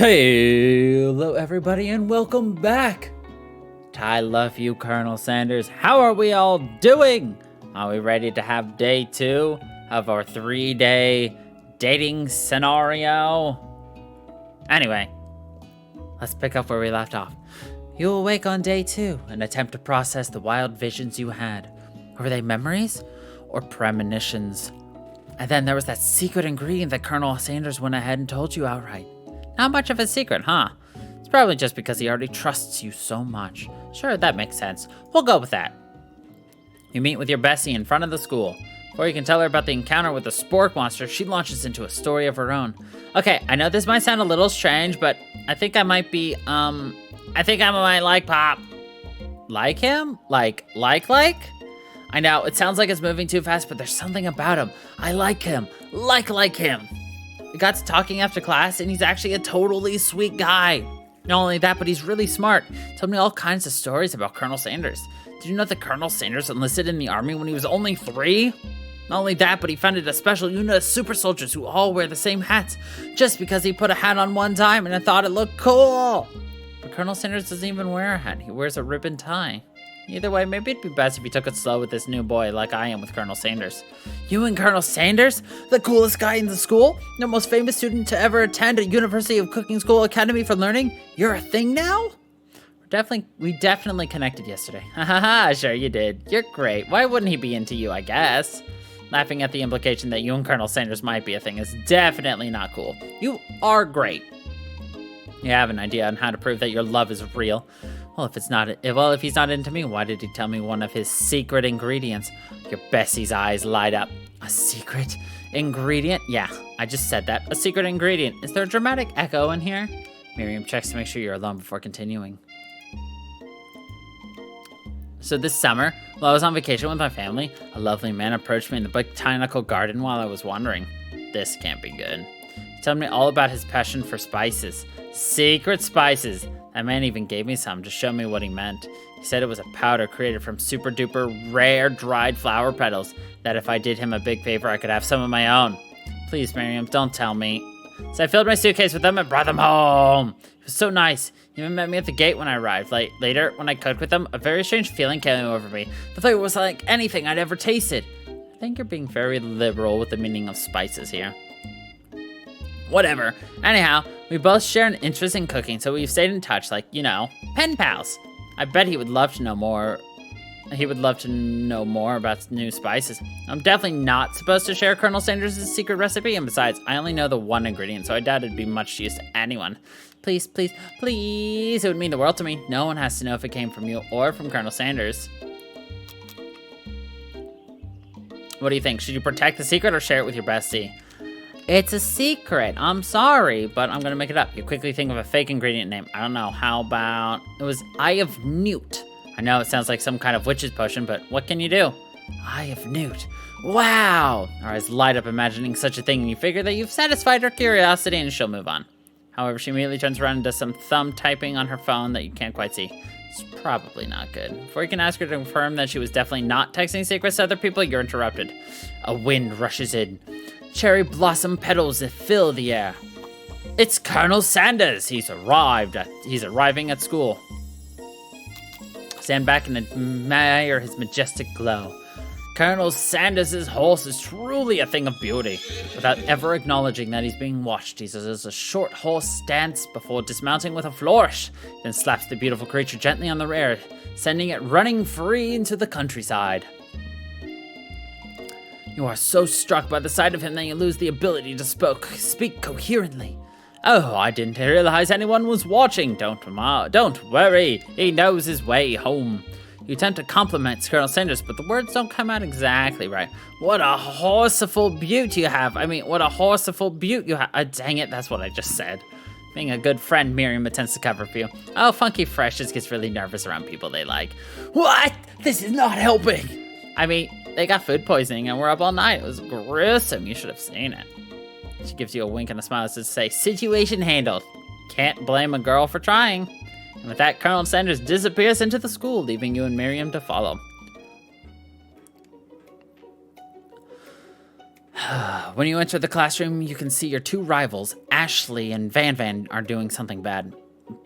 Hello everybody and welcome back. I love you, Colonel Sanders. How are we all doing? Are we ready to have day 2 of our 3-day dating scenario? Anyway, let's pick up where we left off. You awake on day 2 and attempt to process the wild visions you had. Were they memories or premonitions? And then there was that secret ingredient that Colonel Sanders went ahead and told you outright. Not much of a secret, huh? It's probably just because he already trusts you so much. Sure, that makes sense. We'll go with that. You meet with your bestie in front of the school. Before you can tell her about the encounter with the spork monster, she launches into a story of her own. Okay, I know this might sound a little strange, but I think I might be, I think I might like Pop. Like him? Like? I know, it sounds like it's moving too fast, but there's something about him. I like him. Like him. We got to talking after class, and he's actually a totally sweet guy. Not only that, but he's really smart. Told me all kinds of stories about Colonel Sanders. Did you know that Colonel Sanders enlisted in the army when he was only 3? Not only that, but he founded a special unit of super soldiers who all wear the same hats, just because he put a hat on one time and I thought it looked cool. But Colonel Sanders doesn't even wear a hat. He wears a ribbon tie. Either way, maybe it'd be best if you took it slow with this new boy like I am with Colonel Sanders. You and Colonel Sanders? The coolest guy in the school? The most famous student to ever attend a University of Cooking School Academy for Learning? You're a thing now? We definitely connected yesterday. Haha, sure you did. You're great. Why wouldn't he be into you, I guess? Laughing at the implication that you and Colonel Sanders might be a thing is definitely not cool. You are great. You have an idea on how to prove that your love is real. Well, if he's not into me, why did he tell me one of his secret ingredients? Your bestie's eyes light up. A secret ingredient? Yeah, I just said that. A secret ingredient. Is there a dramatic echo in here? Miriam checks to make sure you're alone before continuing. So this summer, while I was on vacation with my family, a lovely man approached me in the botanical garden while I was wandering. This can't be good. He told me all about his passion for spices. Secret spices. That man even gave me some to show me what he meant. He said it was a powder created from super duper rare dried flower petals, that if I did him a big favor, I could have some of my own. Please, Miriam, don't tell me. So I filled my suitcase with them and brought them home. It was so nice. He even met me at the gate when I arrived. Later, when I cooked with them, a very strange feeling came over me. The flavor was like anything I'd ever tasted. I think you're being very liberal with the meaning of spices here. Whatever. Anyhow, we both share an interest in cooking, so we've stayed in touch, like, you know, pen pals. I bet he would love to know more. He would love to know more about new spices. I'm definitely not supposed to share Colonel Sanders' secret recipe, and besides, I only know the one ingredient, so I doubt it'd be much use to anyone. Please, please, please, it would mean the world to me. No one has to know if it came from you or from Colonel Sanders. What do you think? Should you protect the secret or share it with your bestie? It's a secret. I'm sorry, but I'm gonna make it up. You quickly think of a fake ingredient name. I don't know. How about it was Eye of Newt? I know it sounds like some kind of witch's potion, but what can you do? Eye of Newt. Wow! Her eyes light up imagining such a thing, and you figure that you've satisfied her curiosity and she'll move on. However, she immediately turns around and does some thumb typing on her phone that you can't quite see. It's probably not good. Before you can ask her to confirm that she was definitely not texting secrets to other people, you're interrupted. A wind rushes in. Cherry blossom petals that fill the air. It's Colonel Sanders. He's arriving at school. Stand back and admire his majestic glow. Colonel Sanders' horse is truly a thing of beauty. Without ever acknowledging that he's being watched, he does a short horse stance before dismounting with a flourish, then slaps the beautiful creature gently on the rear, sending it running free into the countryside. You are so struck by the sight of him that you lose the ability to speak coherently. Oh, I didn't realize anyone was watching. Don't worry, he knows his way home. You attempt to compliment Colonel Sanders, but the words don't come out exactly right. What a horseful beaut you have. Dang it, that's what I just said. Being a good friend, Miriam attempts to cover for you. Oh, Funky Fresh just gets really nervous around people they like. What? This is not helping. I mean, they got food poisoning and we're up all night. It was gruesome. You should have seen it. She gives you a wink and a smile to say, situation handled. Can't blame a girl for trying. And with that, Colonel Sanders disappears into the school, leaving you and Miriam to follow. When you enter the classroom, you can see your two rivals, Ashley and Van Van, are doing something bad.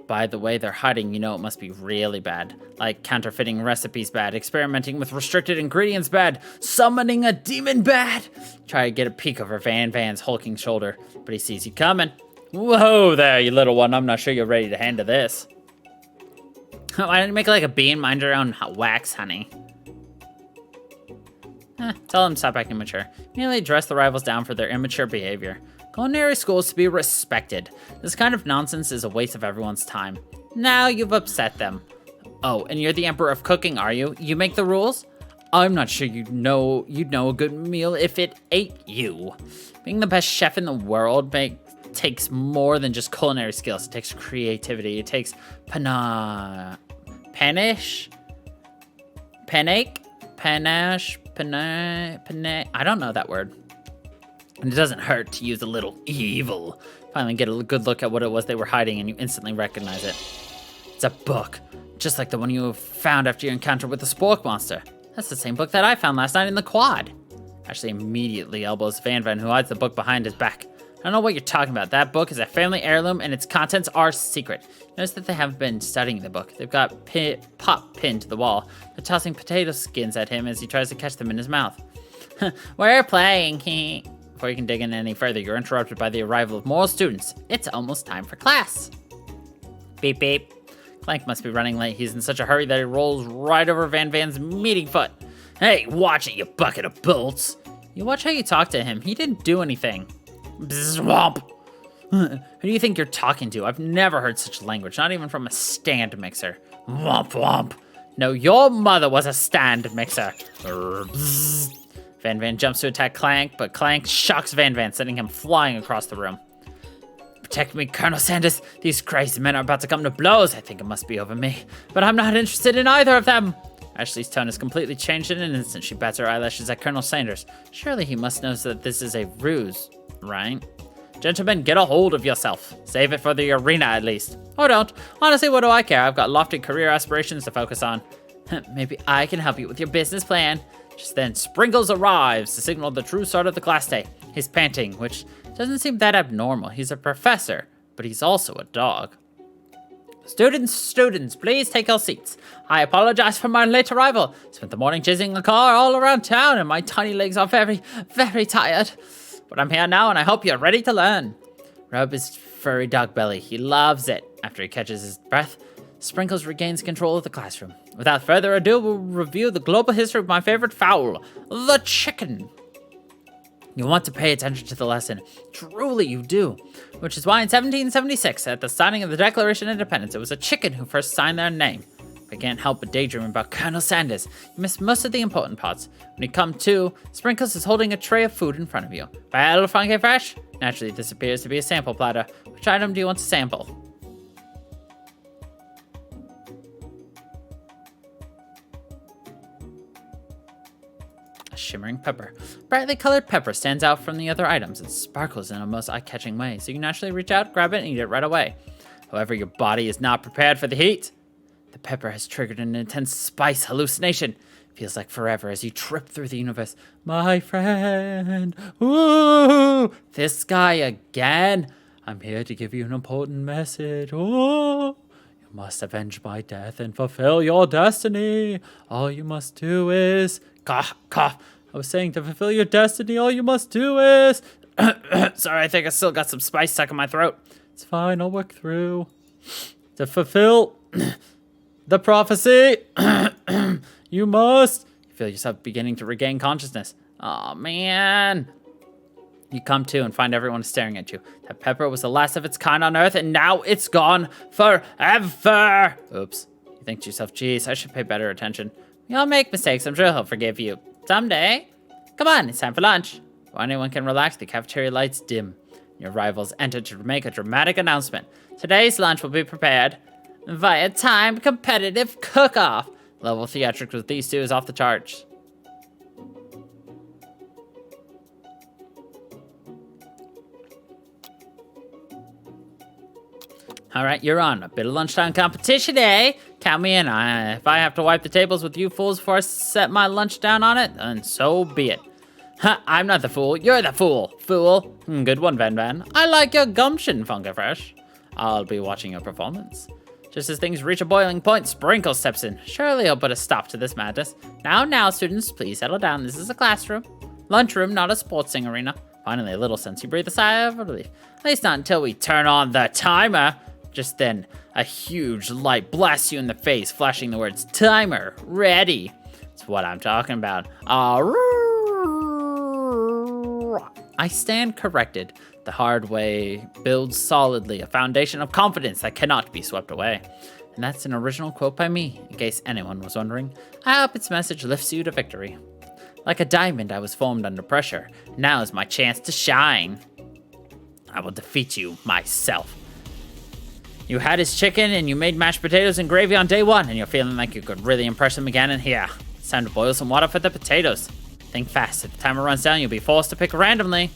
By the way they're hiding, you know it must be really bad. Like counterfeiting recipes bad, experimenting with restricted ingredients bad, summoning a demon bad. Try to get a peek over Van Van's hulking shoulder, but he sees you coming. Whoa there, you little one. I'm not sure you're ready to handle this. Why didn't you make like a bean, mind your own wax, honey? Tell them to stop acting mature. Merely dress the rivals down for their immature behavior. Culinary school is to be respected. This kind of nonsense is a waste of everyone's time. Now you've upset them. Oh, and you're the emperor of cooking, are you? You make the rules? I'm not sure you'd know a good meal if it ate you. Being the best chef in the world takes more than just culinary skills. It takes creativity. It takes panache? I don't know that word. And it doesn't hurt to use a little evil. Finally get a good look at what it was they were hiding and you instantly recognize it. It's a book, just like the one you found after your encounter with the spork monster. That's the same book that I found last night in the quad. Ashley immediately elbows Van Van, who hides the book behind his back. I don't know what you're talking about. That book is a family heirloom and its contents are secret. Notice that they haven't been studying the book. They've got pop pinned to the wall. They're tossing potato skins at him as he tries to catch them in his mouth. We're playing, Before you can dig in any further, you're interrupted by the arrival of more students. It's almost time for class. Beep, beep. Clank must be running late. He's in such a hurry that he rolls right over Van Van's meeting foot. Hey, watch it, you bucket of bolts. You watch how you talk to him. He didn't do anything. Swamp. Who do you think you're talking to? I've never heard such language, not even from a stand mixer. Womp womp. No, your mother was a stand mixer. Van Van jumps to attack Clank, but Clank shocks Van Van, sending him flying across the room. Protect me, Colonel Sanders. These crazy men are about to come to blows. I think it must be over me, but I'm not interested in either of them. Ashley's tone has completely changed in an instant. She bats her eyelashes at Colonel Sanders. Surely he must know that this is a ruse, right? Gentlemen, get a hold of yourself. Save it for the arena, at least. Or don't. Honestly, what do I care? I've got lofty career aspirations to focus on. Maybe I can help you with your business plan. Just then, Sprinkles arrives to signal the true start of the class day. He's panting, which doesn't seem that abnormal. He's a professor, but he's also a dog. Students, please take your seats. I apologize for my late arrival. Spent the morning chasing a car all around town, and my tiny legs are very, very tired. But I'm here now, and I hope you're ready to learn. Rub his furry dog belly. He loves it. After he catches his breath, Sprinkles regains control of the classroom. Without further ado, we'll review the global history of my favorite fowl, the chicken. You want to pay attention to the lesson. Truly you do. Which is why in 1776, at the signing of the Declaration of Independence, it was a chicken who first signed their name. I can't help but daydream about Colonel Sanders. You missed most of the important parts. When you come to, Sprinkles is holding a tray of food in front of you. Well, funky fresh? Naturally, this appears to be a sample platter. Which item do you want to sample? A shimmering pepper. Brightly colored pepper stands out from the other items and sparkles in a most eye-catching way, so you naturally reach out, grab it, and eat it right away. However, your body is not prepared for the heat. The pepper has triggered an intense spice hallucination. Feels like forever as you trip through the universe. My friend, ooh, this guy again. I'm here to give you an important message. Oh, you must avenge my death and fulfill your destiny. All you must do is cough, cough. I was saying to fulfill your destiny, all you must do is. Sorry, I think I still got some spice stuck in my throat. It's fine, I'll work through. To fulfill the prophecy, you must. You feel yourself beginning to regain consciousness. Oh man. You come to and find everyone staring at you. That pepper was the last of its kind on Earth, and now it's gone forever. Oops. You think to yourself, geez, I should pay better attention. We all make mistakes. I'm sure he'll forgive you. Someday. Come on, it's time for lunch. Before anyone can relax, the cafeteria lights dim. Your rivals enter to make a dramatic announcement. Today's lunch will be prepared via timed competitive cook-off. Level theatrics with these two is off the charts. All right, you're on. A bit of lunchtime competition, eh? Count me in. If I have to wipe the tables with you fools before I set my lunch down on it, then so be it. Ha, I'm not the fool. You're the fool. Fool. Good one, Van Van. I like your gumption, Funky Fresh. I'll be watching your performance. Just as things reach a boiling point, Sprinkle steps in. Surely he'll put a stop to this madness. Now, students, please settle down. This is a classroom. Lunchroom, not a sportsing arena. Finally, a little sense. You breathe a sigh of relief. At least not until we turn on the timer. Just then, a huge light blasts you in the face, flashing the words, timer, ready. That's what I'm talking about. I stand corrected. The hard way builds solidly a foundation of confidence that cannot be swept away. And that's an original quote by me, in case anyone was wondering. I hope its message lifts you to victory. Like a diamond, I was formed under pressure. Now is my chance to shine. I will defeat you myself. You had his chicken and you made mashed potatoes and gravy on day one, and you're feeling like you could really impress him again, and here. It's time to boil some water for the potatoes. Think fast. If the timer runs down, you'll be forced to pick randomly.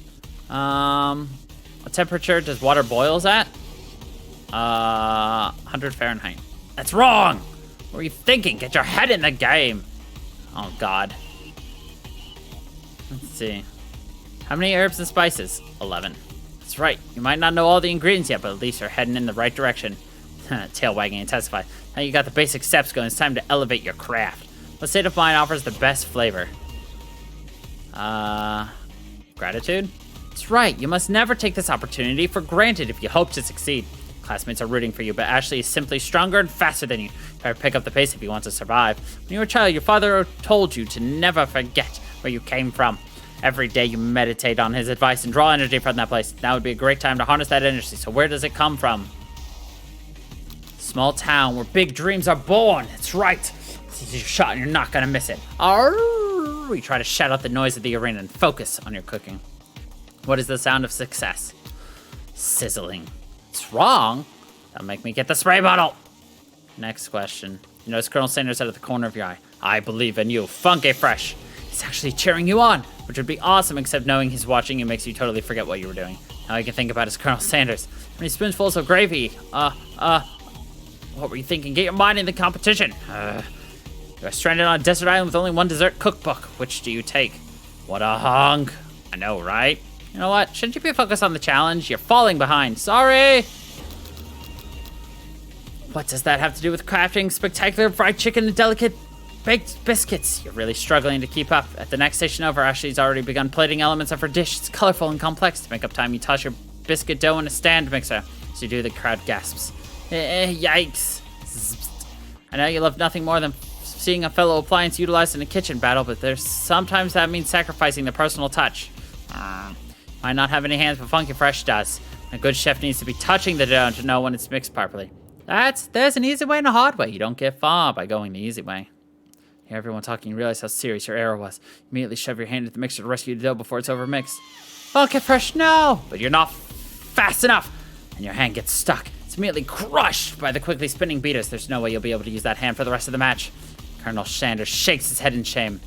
What temperature does water boils at? 100 Fahrenheit. That's wrong! What were you thinking? Get your head in the game! Oh, God. Let's see. How many herbs and spices? 11. That's right. You might not know all the ingredients yet, but at least you're heading in the right direction. Tail wagging intensified. Now you got the basic steps going. It's time to elevate your craft. What state of mind offers the best flavor? Gratitude? That's right. You must never take this opportunity for granted if you hope to succeed. Classmates are rooting for you, but Ashley is simply stronger and faster than you. You better pick up the pace if you want to survive. When you were a child, your father told you to never forget where you came from. Every day you meditate on his advice and draw energy from that place. Now would be a great time to harness that energy. So where does it come from? Small town where big dreams are born. That's right. This is your shot and you're not going to miss it. You try to shut out the noise of the arena and focus on your cooking. What is the sound of success? Sizzling. It's wrong. That'll make me get the spray bottle. Next question. You notice Colonel Sanders out of the corner of your eye. I believe in you. Funky Fresh. He's actually cheering you on, which would be awesome, except knowing he's watching you makes you totally forget what you were doing. Now I can think about is Colonel Sanders. How many spoonfuls of gravy? What were you thinking? Get your mind in the competition. You're stranded on a desert island with only one dessert cookbook. Which do you take? What a hunk. I know, right? You know what? Shouldn't you be focused on the challenge? You're falling behind. Sorry. What does that have to do with crafting spectacular fried chicken and delicate baked biscuits? You're really struggling to keep up. At the next station over, Ashley's already begun plating elements of her dish. It's colorful and complex. To make up time, you toss your biscuit dough in a stand mixer. As you do, the crowd gasps. Yikes. I know you love nothing more than seeing a fellow appliance utilized in a kitchen battle, but sometimes that means sacrificing the personal touch. Might not have any hands, but Funky Fresh does. A good chef needs to be touching the dough to know when it's mixed properly. There's an easy way and a hard way. You don't get far by going the easy way. Hear everyone talking, you realize how serious your error was. Immediately shove your hand at the mixer to rescue the dough before it's overmixed. Funky Fresh, no! But you're not fast enough, and your hand gets stuck. It's immediately crushed by the quickly spinning beaters. There's no way you'll be able to use that hand for the rest of the match. Colonel Sanders shakes his head in shame.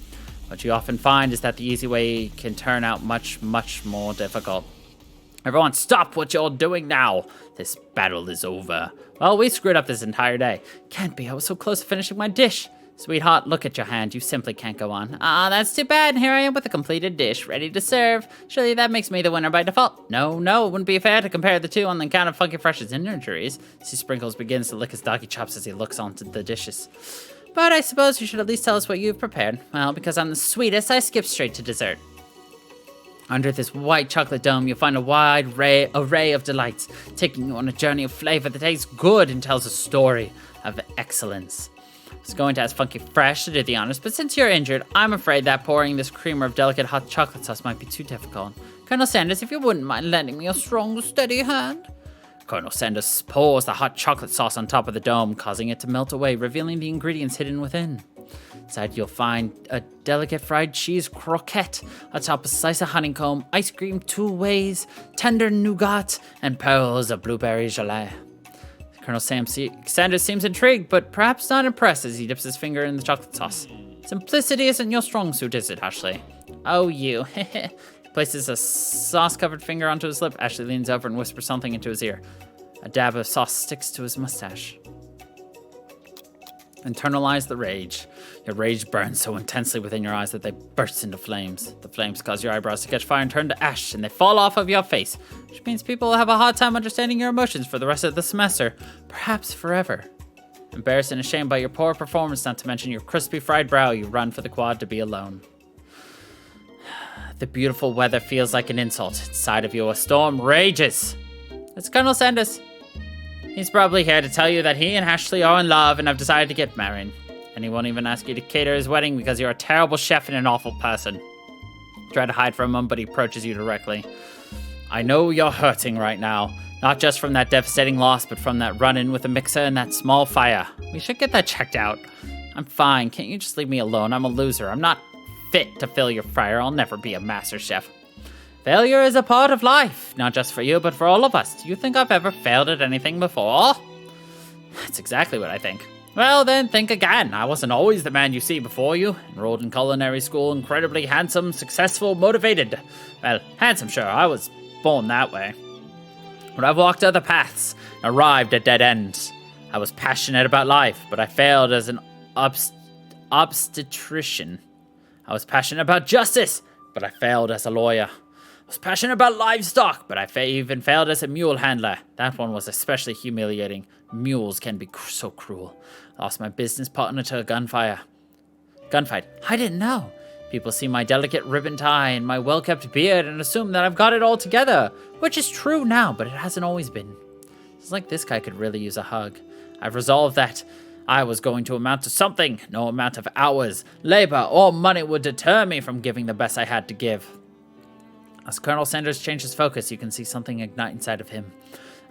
What you often find is that the easy way can turn out much, much more difficult. Everyone, stop what you're doing now. This battle is over. Well, we screwed up this entire day. Can't be. I was so close to finishing my dish. Sweetheart, look at your hand. You simply can't go on. That's too bad. Here I am with a completed dish, ready to serve. Surely that makes me the winner by default. No, it wouldn't be fair to compare the two on the account of Funky Fresh's injuries. See, Sprinkles begins to lick his doggy chops as he looks onto the dishes. But I suppose you should at least tell us what you've prepared. Well, because I'm the sweetest, I skip straight to dessert. Under this white chocolate dome, you'll find a wide array of delights, taking you on a journey of flavor that tastes good and tells a story of excellence. I was going to ask Funky Fresh to do the honors, but since you're injured, I'm afraid that pouring this creamer of delicate hot chocolate sauce might be too difficult. Colonel Sanders, if you wouldn't mind lending me a strong, steady hand. Colonel Sanders pours the hot chocolate sauce on top of the dome, causing it to melt away, revealing the ingredients hidden within. Inside, you'll find a delicate fried cheese croquette atop a slice of honeycomb, ice cream 2 ways, tender nougat, and pearls of blueberry gelée. Colonel Sanders seems intrigued, but perhaps not impressed as he dips his finger in the chocolate sauce. Simplicity isn't your strong suit, is it, Ashley? Oh, you. Places a sauce-covered finger onto his lip. Ashley leans over and whispers something into his ear. A dab of sauce sticks to his mustache. Internalize the rage. Your rage burns so intensely within your eyes that they burst into flames. The flames cause your eyebrows to catch fire and turn to ash, and they fall off of your face, which means people will have a hard time understanding your emotions for the rest of the semester, perhaps forever. Embarrassed and ashamed by your poor performance, not to mention your crispy fried brow, you run for the quad to be alone. The beautiful weather feels like an insult. Inside of you, a storm rages. It's Colonel Sanders. He's probably here to tell you that he and Ashley are in love and have decided to get married. And he won't even ask you to cater his wedding because you're a terrible chef and an awful person. Try to hide from him, but he approaches you directly. I know you're hurting right now. Not just from that devastating loss, but from that run-in with the mixer and that small fire. We should get that checked out. I'm fine. Can't you just leave me alone? I'm a loser. I'm not fit to fill your fire. I'll never be a master chef. Failure is a part of life, not just for you, but for all of us. Do you think I've ever failed at anything before? That's exactly what I think. Well, then think again. I wasn't always the man you see before you. Enrolled in culinary school, incredibly handsome, successful, motivated. Well, handsome, sure. I was born that way. But I've walked other paths, arrived at dead ends. I was passionate about life, but I failed as an obstetrician. I was passionate about justice, but I failed as a lawyer. I was passionate about livestock, but I even failed as a mule handler. That one was especially humiliating. Mules can be so cruel. I lost my business partner to a gunfight. I didn't know. People see my delicate ribbon tie and my well-kept beard and assume that I've got it all together, which is true now, but it hasn't always been. It's like this guy could really use a hug. I've resolved that I was going to amount to something. No amount of hours, labor, or money would deter me from giving the best I had to give. As Colonel Sanders changes focus, you can see something ignite inside of him.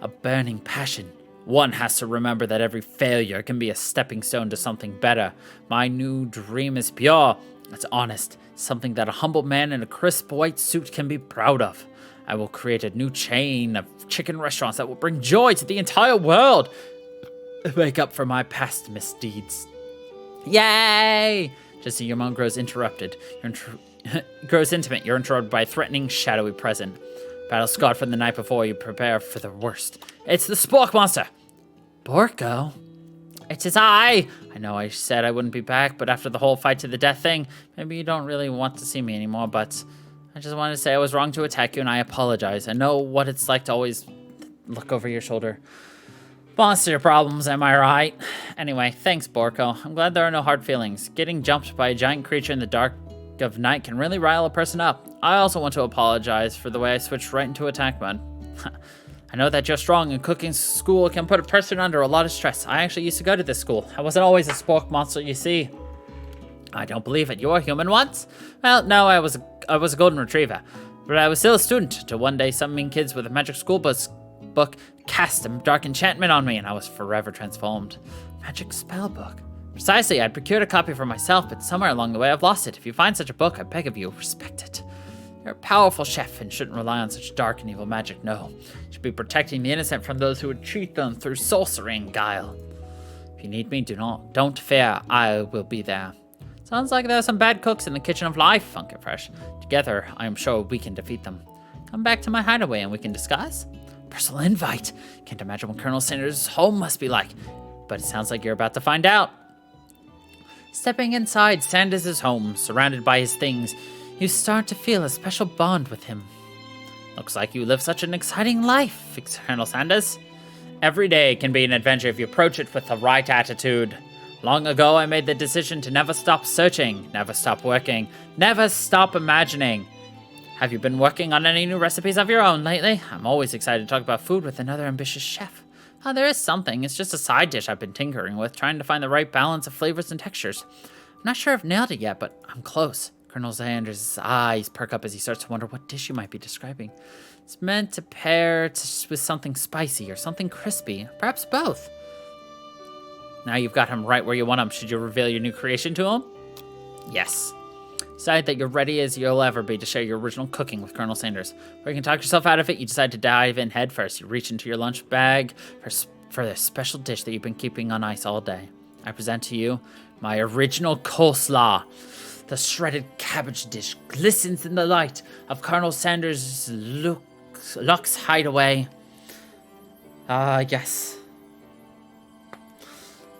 A burning passion. One has to remember that every failure can be a stepping stone to something better. My new dream is pure. It's honest. Something that a humble man in a crisp white suit can be proud of. I will create a new chain of chicken restaurants that will bring joy to the entire world. Make up for my past misdeeds. Yay! Just as your moan grows interrupted. Grows intimate, you're interrupted by a threatening, shadowy presence. Battle scarred from the night before, you prepare for the worst. It's the Spork Monster! Borko? It is I! I know I said I wouldn't be back, but after the whole fight to the death thing, maybe you don't really want to see me anymore, but I just wanted to say I was wrong to attack you, and I apologize. I know what it's like to always look over your shoulder. Monster problems, am I right? Anyway, thanks, Borko. I'm glad there are no hard feelings. Getting jumped by a giant creature in the dark of night can really rile a person up. I also want to apologize for the way I switched right into attack mode. I know that you're strong and cooking school can put a person under a lot of stress. I actually used to go to this school. I wasn't always a spork monster, you see. I don't believe it. You were human once? Well, no, I was a golden retriever. But I was still a student until one day some mean kids with a magic school book cast a dark enchantment on me and I was forever transformed. Magic spell book. Precisely, I'd procured a copy for myself, but somewhere along the way I've lost it. If you find such a book, I beg of you, respect it. You're a powerful chef and shouldn't rely on such dark and evil magic, no. You should be protecting the innocent from those who would cheat them through sorcery and guile. If you need me, don't fear, I will be there. Sounds like there are some bad cooks in the kitchen of life, Funky-Fresh. Together, I am sure we can defeat them. Come back to my hideaway and we can discuss. Personal invite. Can't imagine what Colonel Sanders' home must be like, but it sounds like you're about to find out. Stepping inside Sanders' home, surrounded by his things, you start to feel a special bond with him. Looks like you live such an exciting life, Colonel Sanders. Every day can be an adventure if you approach it with the right attitude. Long ago, I made the decision to never stop searching, never stop working, never stop imagining. Have you been working on any new recipes of your own lately? I'm always excited to talk about food with another ambitious chef. Oh, there is something. It's just a side dish I've been tinkering with, trying to find the right balance of flavors and textures. I'm not sure I've nailed it yet, but I'm close. Colonel Sanders' eyes perk up as he starts to wonder what dish you might be describing. It's meant to pair with something spicy or something crispy, perhaps both. Now you've got him right where you want him. Should you reveal your new creation to him? Yes. Decide that you're ready as you'll ever be to share your original cooking with Colonel Sanders. Or you can talk yourself out of it, you decide to dive in head first. You reach into your lunch bag for the special dish that you've been keeping on ice all day. I present to you my original coleslaw. The shredded cabbage dish glistens in the light of Colonel Sanders' Luxe hideaway. Yes.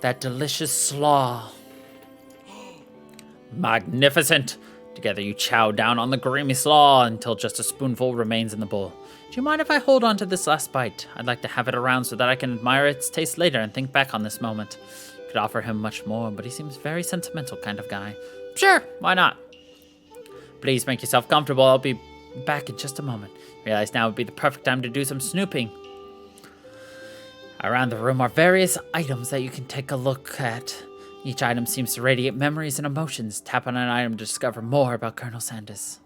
that delicious slaw. Magnificent! Together you chow down on the creamy slaw until just a spoonful remains in the bowl. Do you mind if I hold on to this last bite? I'd like to have it around so that I can admire its taste later and think back on this moment. Could offer him much more, but he seems very sentimental kind of guy. Sure, why not? Please make yourself comfortable. I'll be back in just a moment. Realize now would be the perfect time to do some snooping. Around the room are various items that you can take a look at. Each item seems to radiate memories and emotions. Tap on an item to discover more about Colonel Sanders.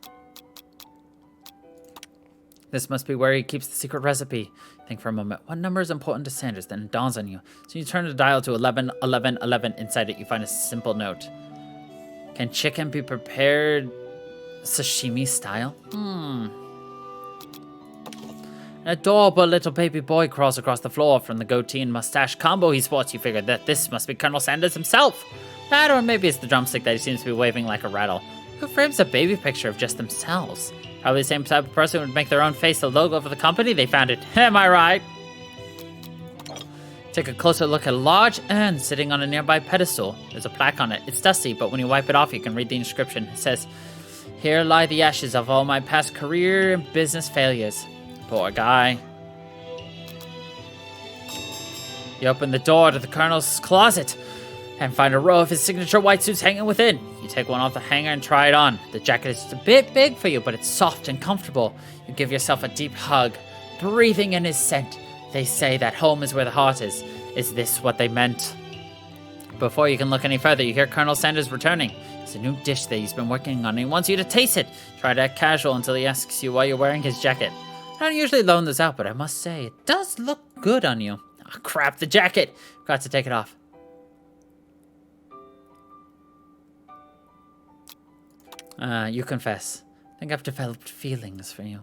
This must be where he keeps the secret recipe. Think for a moment. What number is important to Sanders? Then it dawns on you. So you turn the dial to 11, 11, 11. Inside it, you find a simple note. Can chicken be prepared sashimi style? An adorable little baby boy crawls across the floor. From the goatee and mustache combo he sports, you figure that this must be Colonel Sanders himself. That, or maybe it's the drumstick that he seems to be waving like a rattle. Who frames a baby picture of just themselves? Probably the same type of person who would make their own face the logo for the company they founded. Am I right? Take a closer look at a large urn sitting on a nearby pedestal. There's a plaque on it. It's dusty, but when you wipe it off, you can read the inscription. It says, "Here lie the ashes of all my past career and business failures." Poor guy. You open the door to the Colonel's closet and find a row of his signature white suits hanging within. You take one off the hanger and try it on. The jacket is just a bit big for you, but it's soft and comfortable. You give yourself a deep hug, breathing in his scent. They say that home is where the heart is. Is this what they meant? Before you can look any further, you hear Colonel Sanders returning. It's a new dish that he's been working on, and he wants you to taste it. Try to act casual until he asks you why you're wearing his jacket. I don't usually loan this out, but I must say, it does look good on you. Oh, crap, the jacket! Got to take it off. You confess. I think I've developed feelings for you.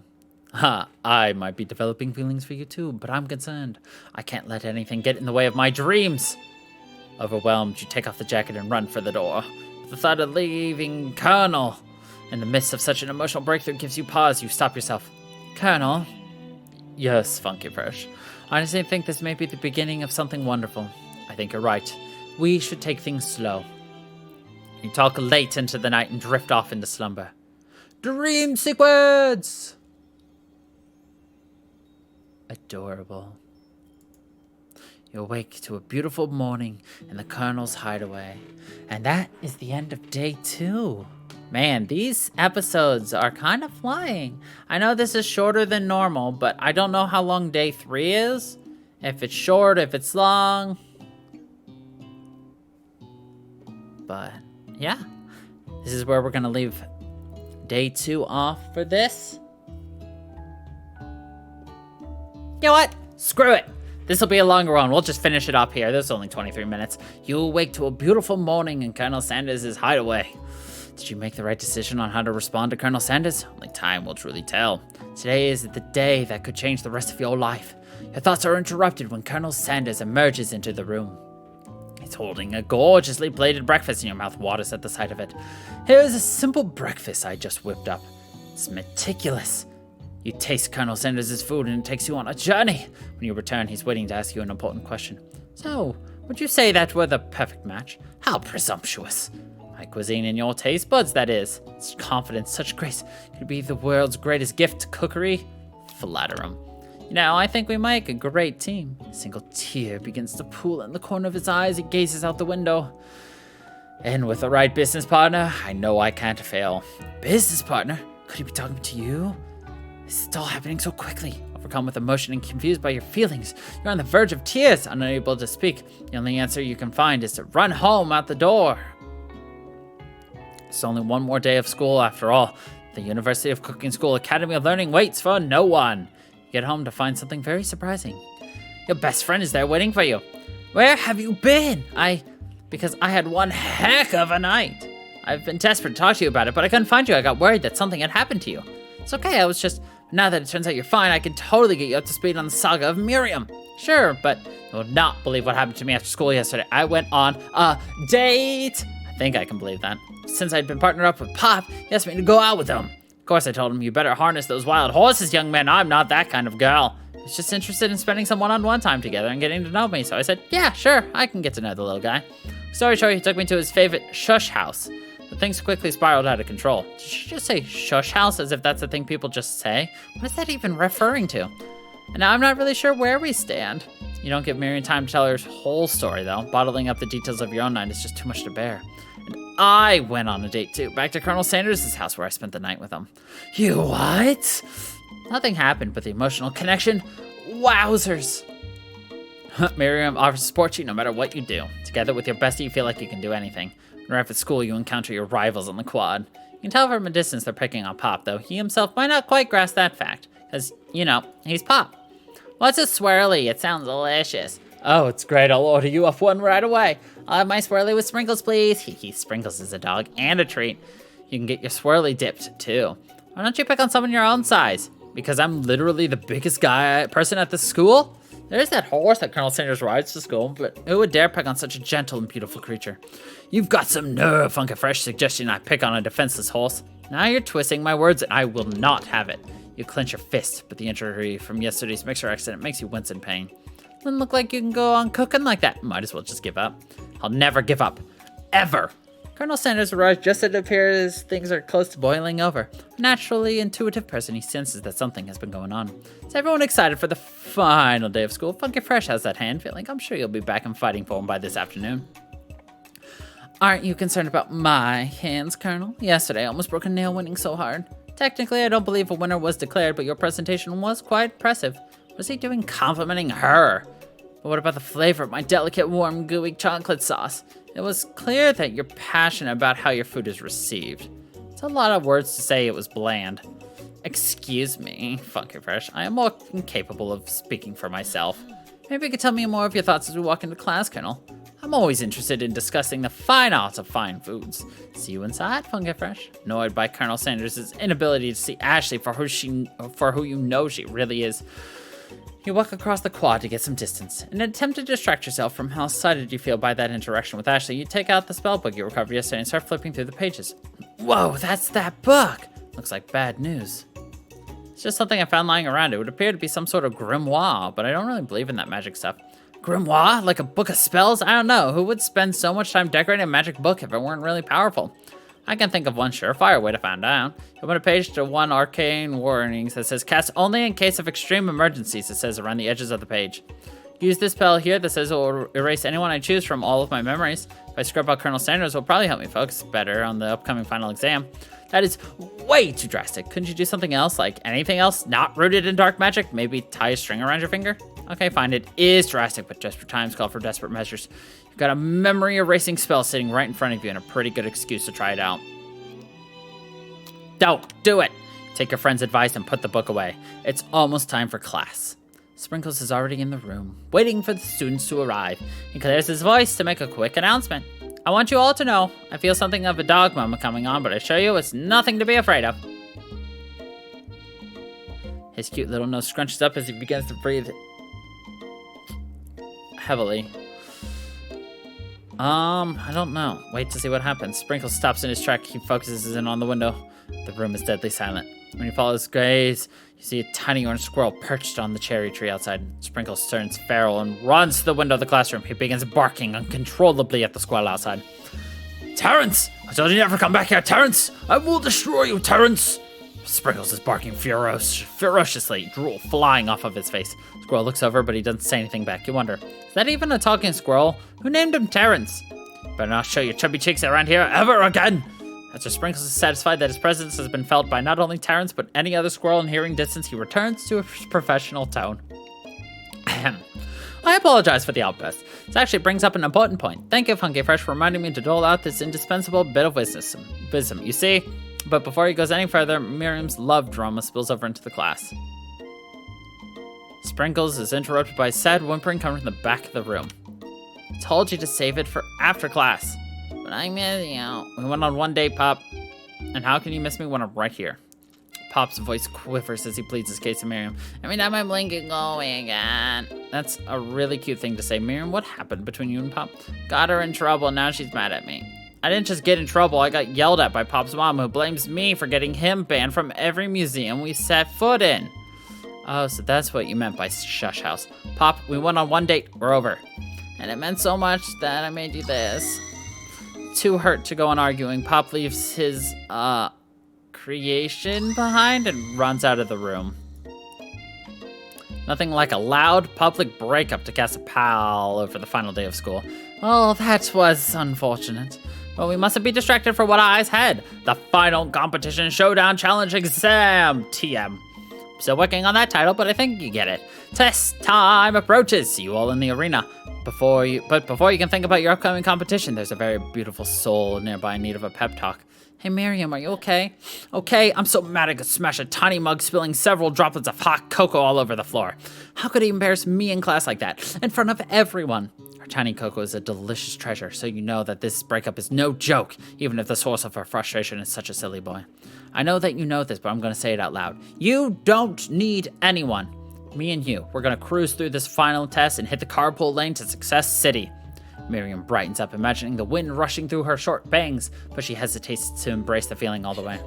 I might be developing feelings for you too, but I'm concerned. I can't let anything get in the way of my dreams. Overwhelmed, you take off the jacket and run for the door. The thought of leaving Colonel in the midst of such an emotional breakthrough gives you pause. You stop yourself. Colonel? Yes, Funky Fresh. I honestly think this may be the beginning of something wonderful. I think you're right. We should take things slow. You talk late into the night and drift off into slumber. Dream sequence! Adorable. You awake to a beautiful morning in the Colonel's hideaway. And that is the end of day 2. Man, these episodes are kind of flying. I know this is shorter than normal, but I don't know how long day 3 is. If it's short, if it's long. But, yeah. This is where we're going to leave day 2 off for this. You know what? Screw it. This will be a longer one. We'll just finish it up here. This is only 23 minutes. You awake to a beautiful morning in Colonel Sanders' hideaway. Did you make the right decision on how to respond to Colonel Sanders? Only time will truly tell. Today is the day that could change the rest of your life. Your thoughts are interrupted when Colonel Sanders emerges into the room. He's holding a gorgeously plated breakfast and your mouth waters at the sight of it. Here's a simple breakfast I just whipped up. It's meticulous. You taste Colonel Sanders' food and it takes you on a journey. When you return, he's waiting to ask you an important question. So, would you say that we're the perfect match? How presumptuous. My cuisine and your taste buds, that is. Such confidence, such grace. Could be the world's greatest gift to cookery. Flatter him. You know, I think we make a great team. A single tear begins to pool in the corner of his eyes. He gazes out the window. And with the right business partner, I know I can't fail. Business partner? Could he be talking to you? This is all happening so quickly. Overcome with emotion and confused by your feelings. You're on the verge of tears, unable to speak. The only answer you can find is to run home out the door. It's only one more day of school after all. The University of Cooking School Academy of Learning waits for no one. You get home to find something very surprising. Your best friend is there waiting for you. Where have you been? Because I had one heck of a night. I've been desperate to talk to you about it, but I couldn't find you. I got worried that something had happened to you. It's okay, now that it turns out you're fine, I can totally get you up to speed on the saga of Miriam. Sure, but you will not believe what happened to me after school yesterday. I went on a date. I think I can believe that. Since I'd been partnered up with Pop, he asked me to go out with him. Of course, I told him, you better harness those wild horses, young man. I'm not that kind of girl. was just interested in spending some one-on-one time together and getting to know me, so I said, yeah, sure, I can get to know the little guy. Story short, he took me to his favorite shush house. But things quickly spiraled out of control. Did she just say shush house as if that's a thing people just say? What is that even referring to? And now I'm not really sure where we stand. You don't give Miriam time to tell her whole story, though. Bottling up the details of your own night is just too much to bear. And I went on a date, too, back to Colonel Sanders' house where I spent the night with him. You what? Nothing happened, but the emotional connection, wowzers. Miriam offers to support you no matter what you do. Together with your bestie, you feel like you can do anything. When you're at school, you encounter your rivals on the quad. You can tell from a distance they're picking on Pop, though he himself might not quite grasp that fact. Because, you know, he's Pop. What's a swirly? It sounds delicious. Oh, it's great. I'll order you up one right away. I'll have my swirly with sprinkles, please. Sprinkles is a dog and a treat. You can get your swirly dipped, too. Why don't you pick on someone your own size? Because I'm literally the biggest person at the school? There's that horse that Colonel Sanders rides to school, but who would dare pick on such a gentle and beautiful creature? You've got some nerve, Funky Fresh, suggesting I pick on a defenseless horse. Now you're twisting my words, and I will not have it. You clench your fist, but the injury from yesterday's mixer accident makes you wince in pain. Doesn't look like you can go on cooking like that. Might as well just give up. I'll never give up. Ever. Colonel Sanders arrives just as it appears things are close to boiling over. A naturally intuitive person, he senses that something has been going on. Is everyone excited for the final day of school? Funky Fresh has that hand feeling. I'm sure you'll be back and fighting for him by this afternoon. Aren't you concerned about my hands, Colonel? Yesterday I almost broke a nail winning so hard. Technically, I don't believe a winner was declared, but your presentation was quite impressive. What is he doing complimenting her? But what about the flavor of my delicate, warm, gooey chocolate sauce? It was clear that you're passionate about how your food is received. It's a lot of words to say it was bland. Excuse me, Funky Fresh. I am more incapable of speaking for myself. Maybe you could tell me more of your thoughts as we walk into class, Colonel. I'm always interested in discussing the fine arts of fine foods. See you inside, Funky Fresh. Annoyed by Colonel Sanders' inability to see Ashley for who you know she really is. You walk across the quad to get some distance. In an attempt to distract yourself from how excited you feel by that interaction with Ashley, you take out the spell book you recovered yesterday and start flipping through the pages. Whoa, that's that book! Looks like bad news. It's just something I found lying around. It would appear to be some sort of grimoire, but I don't really believe in that magic stuff. Grimoire? Like a book of spells? I don't know. Who would spend so much time decorating a magic book if it weren't really powerful? I can think of one surefire way to find out. Open a page to one arcane warnings that says cast only in case of extreme emergencies, it says around the edges of the page. Use this spell here that says it will erase anyone I choose from all of my memories. If I scrub out Colonel Sanders, it will probably help me focus better on the upcoming final exam. That is way too drastic. Couldn't you do something else, like anything else not rooted in dark magic? Maybe tie a string around your finger? Okay, fine, it is drastic, but desperate times call for desperate measures. You've got a memory erasing spell sitting right in front of you and a pretty good excuse to try it out. Don't do it. Take your friend's advice and put the book away. It's almost time for class. Sprinkles is already in the room, waiting for the students to arrive. He clears his voice to make a quick announcement. I want you all to know, I feel something of a dog moment coming on, but I assure you it's nothing to be afraid of. His cute little nose scrunches up as he begins to breathe heavily. I don't know. Wait to see what happens. Sprinkles stops in his track. He focuses in on the window. The room is deadly silent. When you follow his gaze, you see a tiny orange squirrel perched on the cherry tree outside. Sprinkles turns feral and runs to the window of the classroom. He begins barking uncontrollably at the squirrel outside. Terrence! I told you never come back here, Terrence! I will destroy you, Terrence! Sprinkles is barking ferociously, drool flying off of his face. Squirrel looks over, but he doesn't say anything back. You wonder, is that even a talking squirrel? Who named him Terrence? Better not show your chubby cheeks around here ever again! After Sprinkles is satisfied that his presence has been felt by not only Terrence, but any other squirrel in hearing distance, he returns to his professional tone. Ahem. I apologize for the outburst. This actually brings up an important point. Thank you, Funky Fresh, for reminding me to dole out this indispensable bit of wisdom. You see? But before he goes any further, Miriam's love drama spills over into the class. Sprinkles is interrupted by sad whimpering coming from the back of the room. I told you to save it for after class. But I miss you. We went on one date, Pop. And how can you miss me when I'm right here? Pop's voice quivers as he pleads his case to Miriam. Every time I'm blinking, going again. That's a really cute thing to say. Miriam, what happened between you and Pop? Got her in trouble, now she's mad at me. I didn't just get in trouble, I got yelled at by Pop's mom, who blames me for getting him banned from every museum we set foot in. Oh, so that's what you meant by shush house. Pop, we went on one date. We're over. And it meant so much that I made you this. Too hurt to go on arguing, Pop leaves his, creation behind and runs out of the room. Nothing like a loud public breakup to cast a pall over the final day of school. Oh, that was unfortunate. But we mustn't be distracted from what lies ahead. The final competition showdown challenge exam, TM. Still working on that title, but I think you get it. Test time approaches. See you all in the arena. Before you can think about your upcoming competition, there's a very beautiful soul nearby in need of a pep talk. Hey, Miriam, are you okay? Okay, I'm so mad I could smash a tiny mug, spilling several droplets of hot cocoa all over the floor. How could he embarrass me in class like that, in front of everyone? Her tiny cocoa is a delicious treasure, so you know that this breakup is no joke, even if the source of her frustration is such a silly boy. I know that you know this, but I'm going to say it out loud. You don't need anyone. Me and you, we're going to cruise through this final test and hit the carpool lane to Success City. Miriam brightens up, imagining the wind rushing through her short bangs, but she hesitates to embrace the feeling all the way.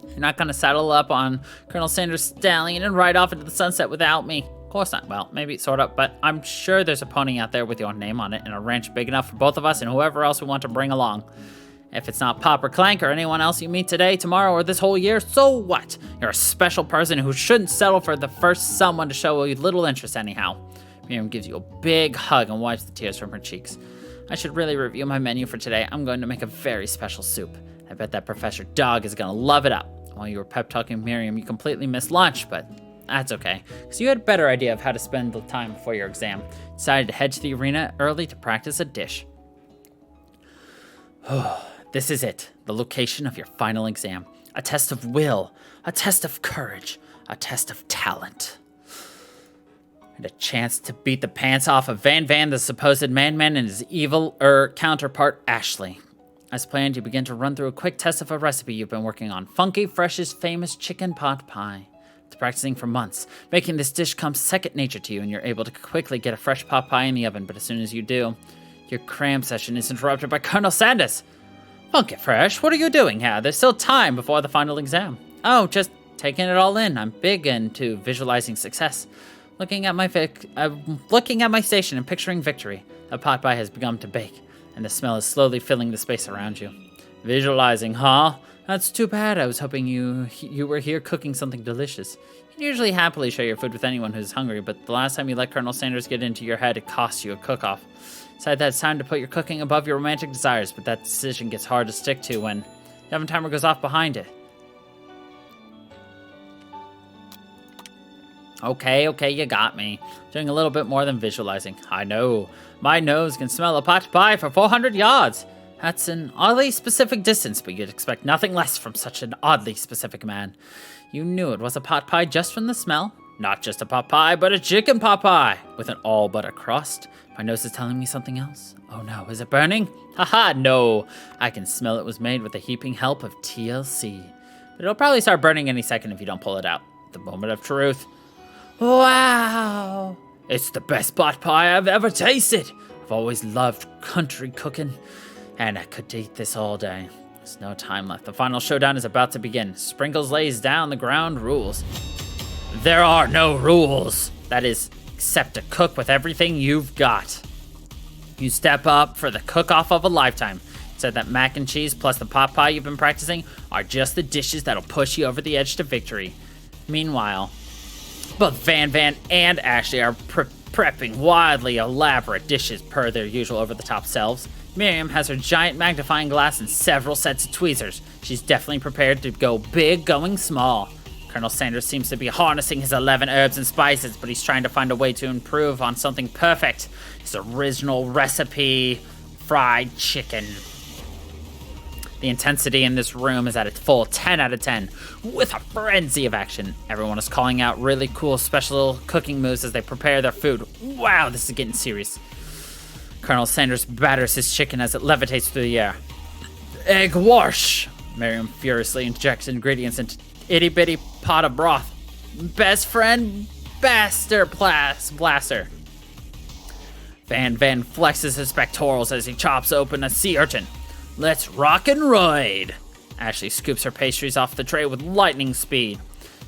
You're not going to saddle up on Colonel Sanders' stallion and ride off into the sunset without me. Of course not. Well, maybe sort of, but I'm sure there's a pony out there with your name on it and a ranch big enough for both of us and whoever else we want to bring along. If it's not Pop or Clank or anyone else you meet today, tomorrow, or this whole year, so what? You're a special person who shouldn't settle for the first someone to show you little interest anyhow. Miriam gives you a big hug and wipes the tears from her cheeks. I should really review my menu for today. I'm going to make a very special soup. I bet that Professor Dog is going to love it up. While you were pep talking Miriam, you completely missed lunch, but that's okay, because you had a better idea of how to spend the time before your exam. Decided to head to the arena early to practice a dish. This is it, the location of your final exam. A test of will, a test of courage, a test of talent. And a chance to beat the pants off of Van, the supposed man-man, and his evil counterpart, Ashley. As planned, you begin to run through a quick test of a recipe you've been working on. Funky Fresh's famous chicken pot pie. It's practicing for months. Making this dish comes second nature to you, and you're able to quickly get a fresh pot pie in the oven. But as soon as you do, your cram session is interrupted by Colonel Sanders. Funky Fresh, what are you doing here? There's still time before the final exam. Oh, just taking it all in. I'm big into visualizing success. Looking at my station and picturing victory. A pot pie has begun to bake, and the smell is slowly filling the space around you. Visualizing, huh? That's too bad. I was hoping you were here cooking something delicious. You usually happily share your food with anyone who's hungry, but the last time you let Colonel Sanders get into your head, it cost you a cook-off. Decided that it's time to put your cooking above your romantic desires, but that decision gets hard to stick to when the oven timer goes off behind it. Okay, you got me. Doing a little bit more than visualizing. I know. My nose can smell a pot pie for 400 yards. That's an oddly specific distance, but you'd expect nothing less from such an oddly specific man. You knew it was a pot pie just from the smell. Not just a pot pie, but a chicken pot pie with an all-butter crust. My nose is telling me something else. Oh no, is it burning? Haha, no. I can smell it was made with the heaping help of TLC. But it'll probably start burning any second if you don't pull it out. The moment of truth. Wow! It's the best pot pie I've ever tasted. I've always loved country cooking, and I could eat this all day. There's no time left. The final showdown is about to begin. Sprinkles lays down the ground rules. There are no rules. That is, except to cook with everything you've got. You step up for the cook-off of a lifetime. Said that mac and cheese plus the pot pie you've been practicing are just the dishes that'll push you over the edge to victory. Meanwhile, both Van and Ashley are prepping wildly elaborate dishes per their usual over-the-top selves. Miriam has her giant magnifying glass and several sets of tweezers. She's definitely prepared to go big, going small. Colonel Sanders seems to be harnessing his 11 herbs and spices, but he's trying to find a way to improve on something perfect. His original recipe, fried chicken. The intensity in this room is at its full 10 out of 10, with a frenzy of action. Everyone is calling out really cool special cooking moves as they prepare their food. Wow, this is getting serious. Colonel Sanders batters his chicken as it levitates through the air. Egg wash! Miriam furiously injects ingredients into itty-bitty pot of broth. Best friend blaster. Van flexes his pectorals as he chops open a sea urchin. Let's rock and ride. Ashley scoops her pastries off the tray with lightning speed.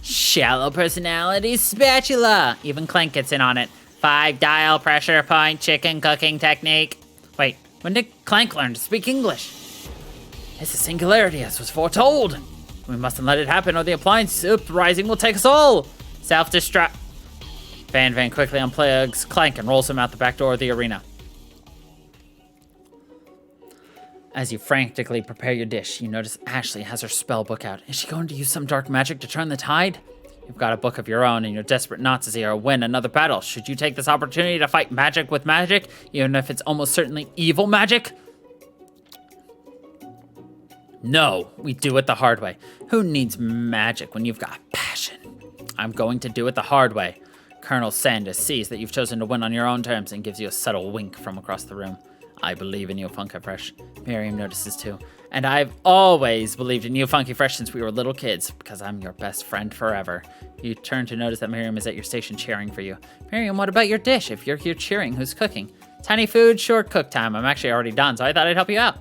Shallow personality spatula. Even Clank gets in on it. 5 dial pressure point chicken cooking technique. Wait, when did Clank learn to speak English? It's a singularity as was foretold. We mustn't let it happen or the appliance uprising will take us all. Self-destruct. Van quickly unplugs Clank and rolls him out the back door of the arena. As you frantically prepare your dish, you notice Ashley has her spell book out. Is she going to use some dark magic to turn the tide? You've got a book of your own and you're desperate not to see her win another battle. Should you take this opportunity to fight magic with magic, even if it's almost certainly evil magic? No, we do it the hard way. Who needs magic when you've got passion? I'm going to do it the hard way. Colonel Sanders sees that you've chosen to win on your own terms and gives you a subtle wink from across the room. I believe in you, Funky Fresh. Miriam notices too. And I've always believed in you, Funky Fresh, since we were little kids, because I'm your best friend forever. You turn to notice that Miriam is at your station cheering for you. Miriam, what about your dish? If you're here cheering, who's cooking? Tiny food, short cook time. I'm actually already done, so I thought I'd help you out.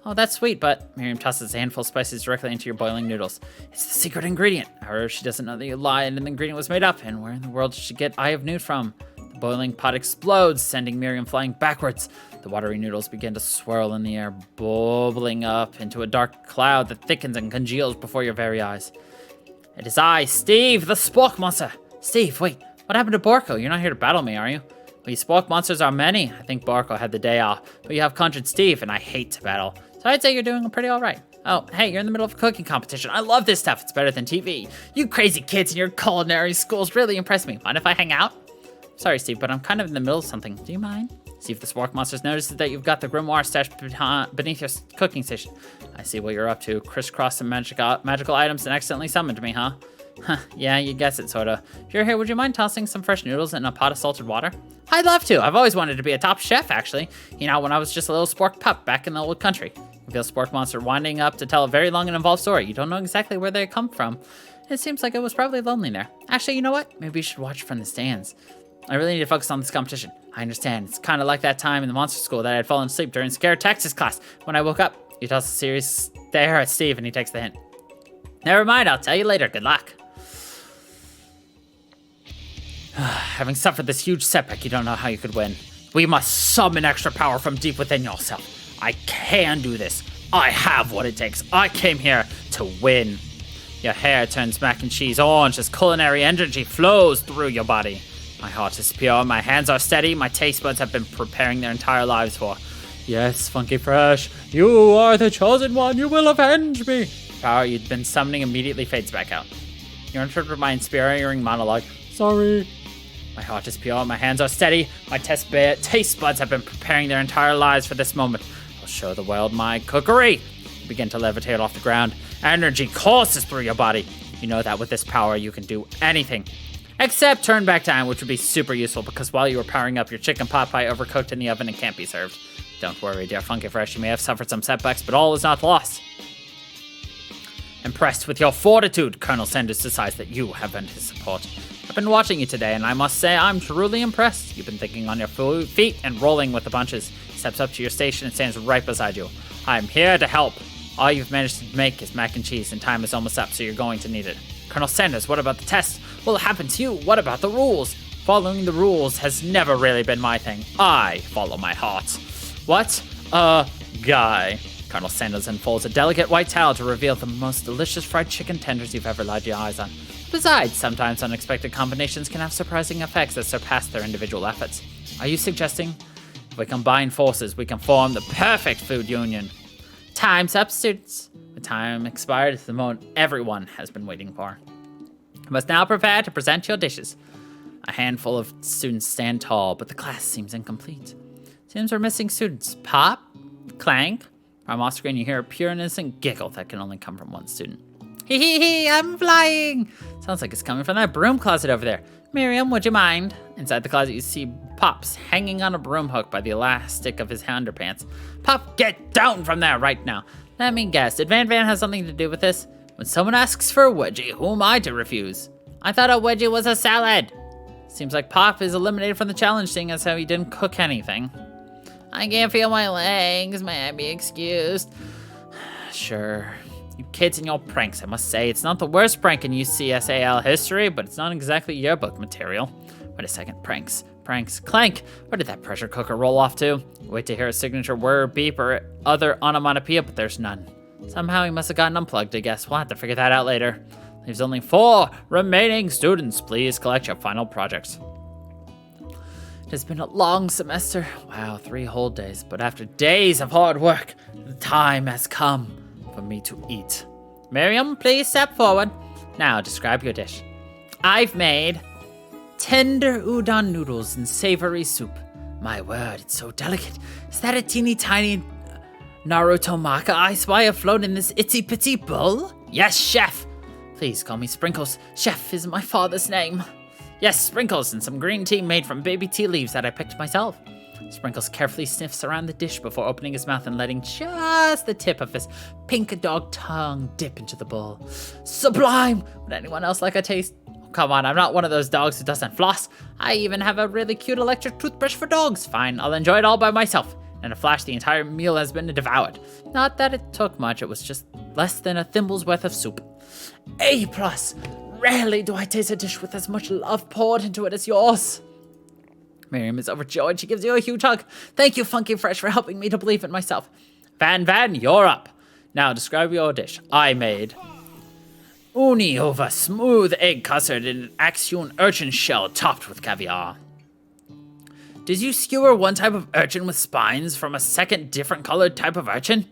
Oh, that's sweet, but Miriam tosses a handful of spices directly into your boiling noodles. It's the secret ingredient. However, she doesn't know that you lied and the ingredient was made up. And where in the world did she get Eye of Newt from? The boiling pot explodes, sending Miriam flying backwards. The watery noodles begin to swirl in the air, bubbling up into a dark cloud that thickens and congeals before your very eyes. It is I, Steve, the Spork Monster. Steve, wait, what happened to Borko? You're not here to battle me, are you? We Spork Monsters are many. I think Borko had the day off, but you have conjured Steve, and I hate to battle. So I'd say you're doing pretty all right. Oh, hey, you're in the middle of a cooking competition. I love this stuff. It's better than TV. You crazy kids in your culinary schools really impress me. Mind if I hang out? Sorry, Steve, but I'm kind of in the middle of something. Do you mind? See if the Spork Monsters notices that you've got the grimoire stashed beneath your cooking station. I see what you're up to. Crisscross some magical items and accidentally summoned me, huh? Huh, yeah, you guess it, sorta. If you're here, would you mind tossing some fresh noodles in a pot of salted water? I'd love to. I've always wanted to be a top chef, actually. You know, when I was just a little spork pup back in the old country. You feel Spork Monster winding up to tell a very long and involved story. You don't know exactly where they come from. It seems like it was probably lonely there. Actually, you know what? Maybe you should watch from the stands. I really need to focus on this competition. I understand. It's kind of like that time in the monster school that I had fallen asleep during Scare Texas class. When I woke up, you toss a serious stare at Steve and he takes the hint. Never mind, I'll tell you later. Good luck. Having suffered this huge setback, you don't know how you could win. We must summon extra power from deep within yourself. I can do this. I have what it takes. I came here to win. Your hair turns mac and cheese orange as culinary energy flows through your body. My heart is pure, my hands are steady, my taste buds have been preparing their entire lives for. Yes, Funky Fresh, you are the chosen one, you will avenge me. The power you'd been summoning immediately fades back out. You interpret my inspiring monologue. Sorry. My heart is pure, my hands are steady, my taste buds have been preparing their entire lives for this moment. I'll show the world my cookery. You begin to levitate off the ground. Energy courses through your body. You know that with this power you can do anything. Except turn back time, which would be super useful because while you were powering up, your chicken pot pie overcooked in the oven and can't be served. Don't worry, dear Funky Fresh, you may have suffered some setbacks, but all is not lost. Impressed with your fortitude, Colonel Sanders decides that you have earned his support. I've been watching you today, and I must say I'm truly impressed. You've been thinking on your feet and rolling with the punches. He steps up to your station and stands right beside you. I'm here to help. All you've managed to make is mac and cheese, and time is almost up, so you're going to need it. Colonel Sanders, what about the test? What will happen to you? What about the rules? Following the rules has never really been my thing. I follow my heart. What? A guy. Colonel Sanders unfolds a delicate white towel to reveal the most delicious fried chicken tenders you've ever laid your eyes on. Besides, sometimes unexpected combinations can have surprising effects that surpass their individual efforts. Are you suggesting if we combine forces, we can form the perfect food union? Time's up, students. The time expired is the moment everyone has been waiting for. You must now prepare to present your dishes. A handful of students stand tall, but the class seems incomplete. Seems we're missing students. Pop, Clank. From off screen, you hear a pure innocent giggle that can only come from one student. Hee hee hee, I'm flying! Sounds like it's coming from that broom closet over there. Miriam, would you mind? Inside the closet, you see Pops hanging on a broom hook by the elastic of his underpants. Pop, get down from there right now. Let me guess, did Van have something to do with this? When someone asks for a wedgie, who am I to refuse? I thought a wedgie was a salad. Seems like Pop is eliminated from the challenge, seeing as how he didn't cook anything. I can't feel my legs, may I be excused? Sure. You kids and your pranks, I must say. It's not the worst prank in UCSAL history, but it's not exactly yearbook material. Wait a second, pranks. Clank! Where did that pressure cooker roll off to? Wait to hear a signature whir, beep, or other onomatopoeia, but there's none. Somehow he must have gotten unplugged, I guess. We'll have to figure that out later. Leaves only 4 remaining students. Please collect your final projects. It has been a long semester. Wow, 3 whole days. But after days of hard work, the time has come for me to eat. Miriam, please step forward. Now, describe your dish. I've made tender udon noodles and savory soup. My word, it's so delicate. Is that a teeny tiny Naruto maca I spy afloat in this itsy bitsy bowl? Yes, chef. Please call me Sprinkles. Chef is my father's name. Yes, Sprinkles, and some green tea made from baby tea leaves that I picked myself. Sprinkles carefully sniffs around the dish before opening his mouth and letting just the tip of his pink dog tongue dip into the bowl. Sublime! Would anyone else like a taste? Oh, come on, I'm not one of those dogs who doesn't floss. I even have a really cute electric toothbrush for dogs. Fine, I'll enjoy it all by myself. In a flash, the entire meal has been devoured. Not that it took much, it was just less than a thimble's worth of soup. A+. Rarely do I taste a dish with as much love poured into it as yours. Miriam is overjoyed. She gives you a huge hug. Thank you, Funky Fresh, for helping me to believe in myself. Van, you're up. Now, describe your dish. I made uni over smooth egg custard in an Axion urchin shell topped with caviar. Did you skewer one type of urchin with spines from a second different colored type of urchin?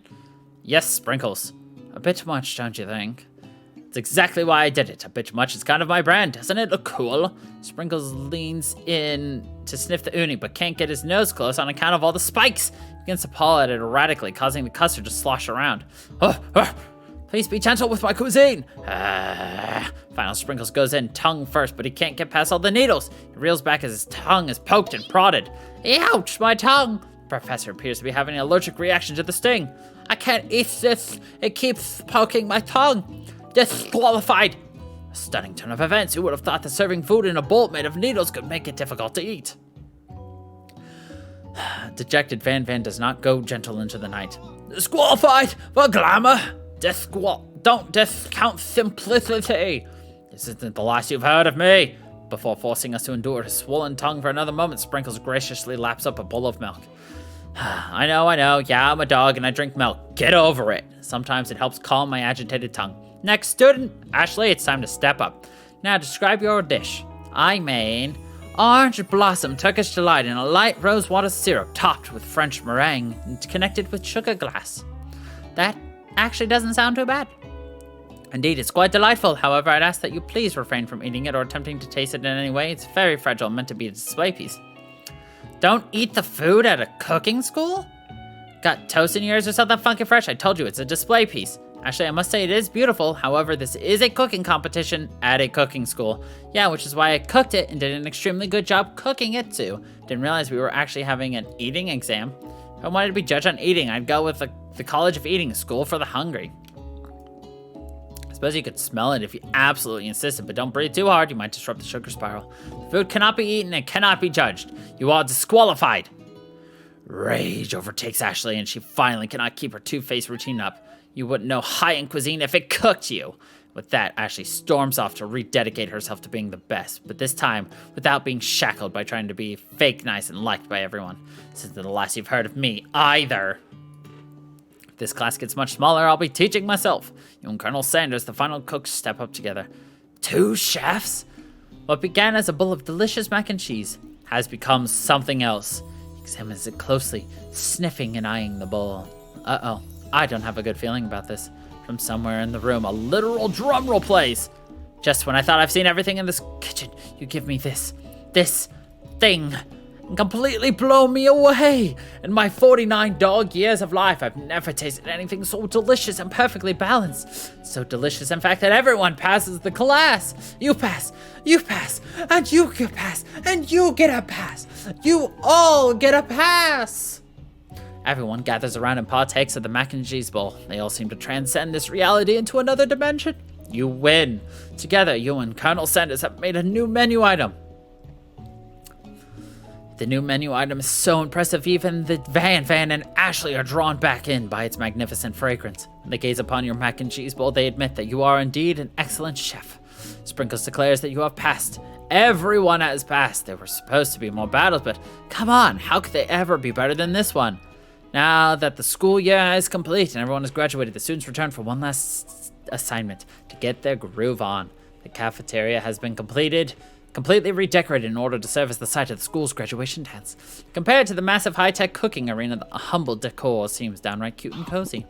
Yes, Sprinkles. A bit much, don't you think? It's exactly why I did it. A bit much is kind of my brand. Doesn't it look cool? Sprinkles leans in to sniff the uni, but can't get his nose close on account of all the spikes. He begins to paw at it erratically, causing the custard to slosh around. Please be gentle with my cuisine. Final Sprinkles goes in, tongue first, but he can't get past all the needles. He reels back as his tongue is poked and prodded. Ouch, my tongue! The professor appears to be having an allergic reaction to the sting. I can't eat this. It keeps poking my tongue. Disqualified! A stunning turn of events. Who would have thought that serving food in a bowl made of needles could make it difficult to eat? Dejected Van does not go gentle into the night. Disqualified for glamour! Don't discount simplicity! This isn't the last you've heard of me! Before forcing us to endure his swollen tongue for another moment, Sprinkles graciously laps up a bowl of milk. I know. Yeah, I'm a dog and I drink milk. Get over it. Sometimes it helps calm my agitated tongue. Next student, Ashley, it's time to step up. Now describe your dish. I made orange blossom Turkish delight in a light rose water syrup topped with French meringue and connected with sugar glass. That actually doesn't sound too bad. Indeed, it's quite delightful. However, I'd ask that you please refrain from eating it or attempting to taste it in any way. It's very fragile, meant to be a display piece. Don't eat the food at a cooking school? Got toast in your ears or something, Funky Fresh? I told you, it's a display piece. Actually, I must say it is beautiful. However, this is a cooking competition at a cooking school. Yeah, which is why I cooked it and did an extremely good job cooking it too. Didn't realize we were actually having an eating exam. If I wanted to be judged on eating, I'd go with the College of Eating, School for the Hungry. I suppose you could smell it if you absolutely insisted, but don't breathe too hard. You might disrupt the sugar spiral. The food cannot be eaten and cannot be judged. You are disqualified. Rage overtakes Ashley, and she finally cannot keep her two-faced routine up. You wouldn't know high-end cuisine if it cooked you. With that, Ashley storms off to rededicate herself to being the best, but this time without being shackled by trying to be fake nice and liked by everyone. This isn't the last you've heard of me, either. If this class gets much smaller, I'll be teaching myself. You and Colonel Sanders, the final cooks, step up together. 2 chefs? What began as a bowl of delicious mac and cheese has become something else. He examines it closely, sniffing and eyeing the bowl. Uh-oh. I don't have a good feeling about this. From somewhere in the room, a literal drum roll plays. Just when I thought I've seen everything in this kitchen, you give me this thing, and completely blow me away. In my 49 dog years of life, I've never tasted anything so delicious and perfectly balanced. So delicious, in fact, that everyone passes the class. You pass, and you get pass, and you get a pass. You all get a pass. Everyone gathers around and partakes of the mac and cheese bowl. They all seem to transcend this reality into another dimension. You win. Together, you and Colonel Sanders have made a new menu item. The new menu item is so impressive, even the Van and Ashley are drawn back in by its magnificent fragrance. When they gaze upon your mac and cheese bowl, they admit that you are indeed an excellent chef. Sprinkles declares that you have passed. Everyone has passed. There were supposed to be more battles, but come on, how could they ever be better than this one? Now that the school year is complete and everyone has graduated, the students return for one last assignment to get their groove on. The cafeteria has been completely redecorated in order to serve as the site of the school's graduation dance. Compared to the massive high-tech cooking arena, the humble decor seems downright cute and cozy.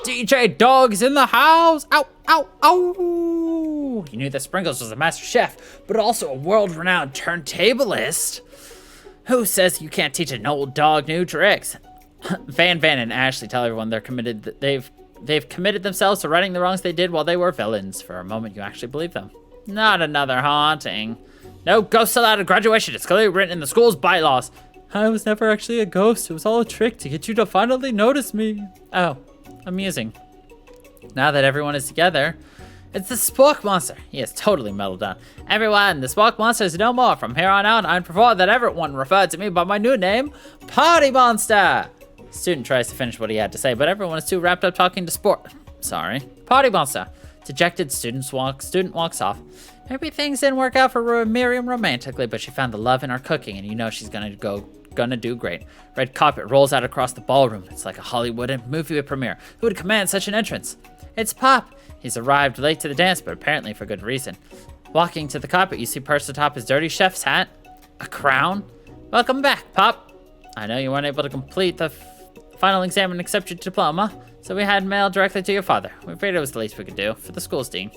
DJ Dog's in the house! Ow, ow, ow! You knew that Sprinkles was a master chef, but also a world-renowned turntablist. Who says you can't teach an old dog new tricks? Van and Ashley tell everyone they've committed themselves to righting the wrongs they did while they were villains. For a moment, you actually believe them. Not another haunting. No ghosts allowed at graduation. It's clearly written in the school's bylaws. I was never actually a ghost. It was all a trick to get you to finally notice me. Oh, amusing. Now that everyone is together, it's the Spork Monster. He has totally melted down. Everyone, the Spork Monster is no more. From here on out, I prefer that everyone refer to me by my new name, Party Monster. Student tries to finish what he had to say, but everyone is too wrapped up talking to Party Monster. Dejected student walks off. Maybe things didn't work out for Miriam romantically, but she found the love in her cooking, and you know she's gonna do great. Red carpet rolls out across the ballroom. It's like a Hollywood movie premiere. Who would command such an entrance? It's Pop. He's arrived late to the dance, but apparently for good reason. Walking to the carpet, you see perched atop his dirty chef's hat. A crown? Welcome back, Pop. I know you weren't able to complete the final exam and accept your diploma, so we had mail directly to your father. We figured it was the least we could do for the school's dean.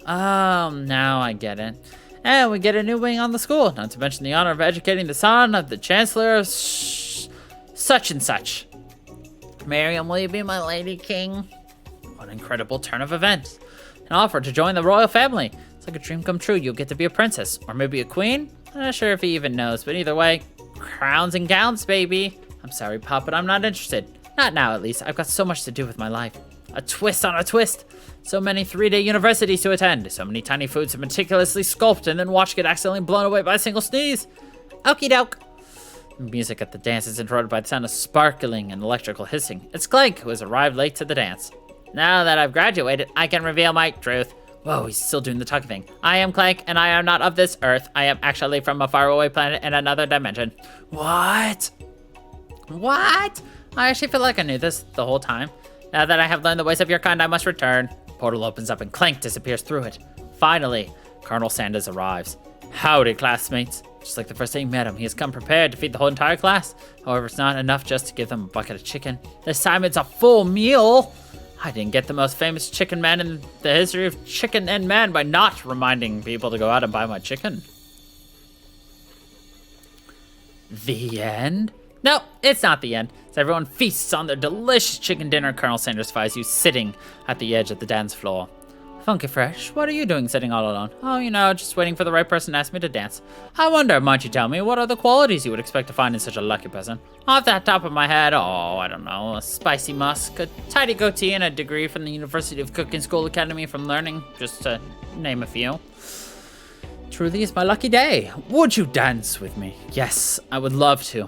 Oh, now I get it. And we get a new wing on the school, not to mention the honor of educating the son of the chancellor of such and such. Miriam, will you be my lady king? What an incredible turn of events. An offer to join the royal family. It's like a dream come true. You'll get to be a princess, or maybe a queen? I'm not sure if he even knows, but either way, crowns and gowns, baby. I'm sorry, Pop, but I'm not interested. Not now, at least. I've got so much to do with my life. A twist on a twist. So many 3-day universities to attend. So many tiny foods to meticulously sculpt and then watch get accidentally blown away by a single sneeze. Okie doke. Music at the dance is interrupted by the sound of sparkling and electrical hissing. It's Clank, who has arrived late to the dance. Now that I've graduated, I can reveal my truth. Whoa, he's still doing the talking thing. I am Clank, and I am not of this earth. I am actually from a faraway planet in another dimension. What? What? I actually feel like I knew this the whole time. Now that I have learned the ways of your kind, I must return. Portal opens up and Clank disappears through it. Finally, Colonel Sanders arrives. Howdy, classmates. Just like the first day you met him, he has come prepared to feed the whole entire class. However, it's not enough just to give them a bucket of chicken. This assignment's a full meal. I didn't get the most famous chicken man in the history of chicken and man by not reminding people to go out and buy my chicken. The end? No, it's not the end. As everyone feasts on their delicious chicken dinner, Colonel Sanders finds you sitting at the edge of the dance floor. Funky Fresh, what are you doing sitting all alone? Oh, you know, just waiting for the right person to ask me to dance. I wonder, might you tell me, what are the qualities you would expect to find in such a lucky person? Off the top of my head, I don't know, a spicy musk, a tidy goatee, and a degree from the University of Cooking School Academy from Learning, just to name a few. Truly is my lucky day. Would you dance with me? Yes, I would love to.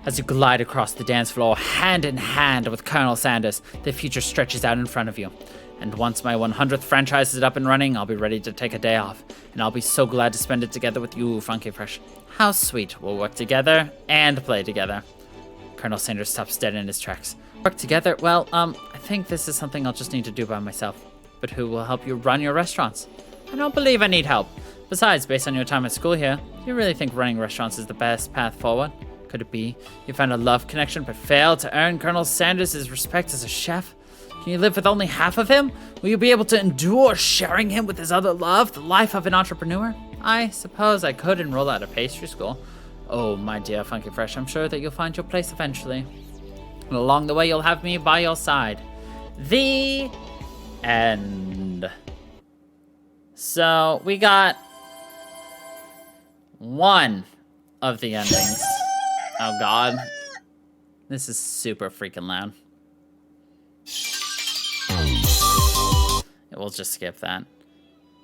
As you glide across the dance floor, hand in hand with Colonel Sanders, the future stretches out in front of you. And once my 100th franchise is up and running, I'll be ready to take a day off. And I'll be so glad to spend it together with you, Funky Fresh. How sweet. We'll work together and play together. Colonel Sanders stops dead in his tracks. Work together? Well, I think this is something I'll just need to do by myself. But who will help you run your restaurants? I don't believe I need help. Besides, based on your time at school here, do you really think running restaurants is the best path forward? Could it be you found a love connection but failed to earn Colonel Sanders' respect as a chef? Can you live with only half of him? Will you be able to endure sharing him with his other love, the life of an entrepreneur? I suppose I could enroll at a pastry school. Oh, my dear Funky Fresh, I'm sure that you'll find your place eventually. And along the way, you'll have me by your side. The end. So, we got one of the endings. Oh, God. This is super freaking loud. We'll just skip that.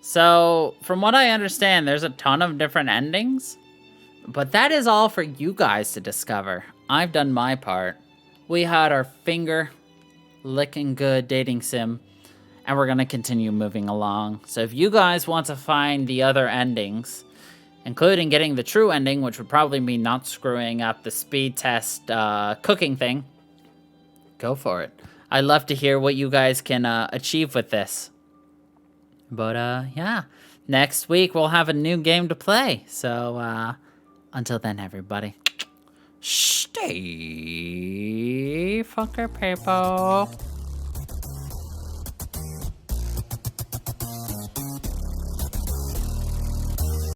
So, from what I understand, there's a ton of different endings. But that is all for you guys to discover. I've done my part. We had our finger licking good dating sim, and we're going to continue moving along. So if you guys want to find the other endings, including getting the true ending, which would probably mean not screwing up the speed test cooking thing, go for it. I'd love to hear what you guys can achieve with this. But yeah, next week we'll have a new game to play. So until then, everybody, stay fucker people.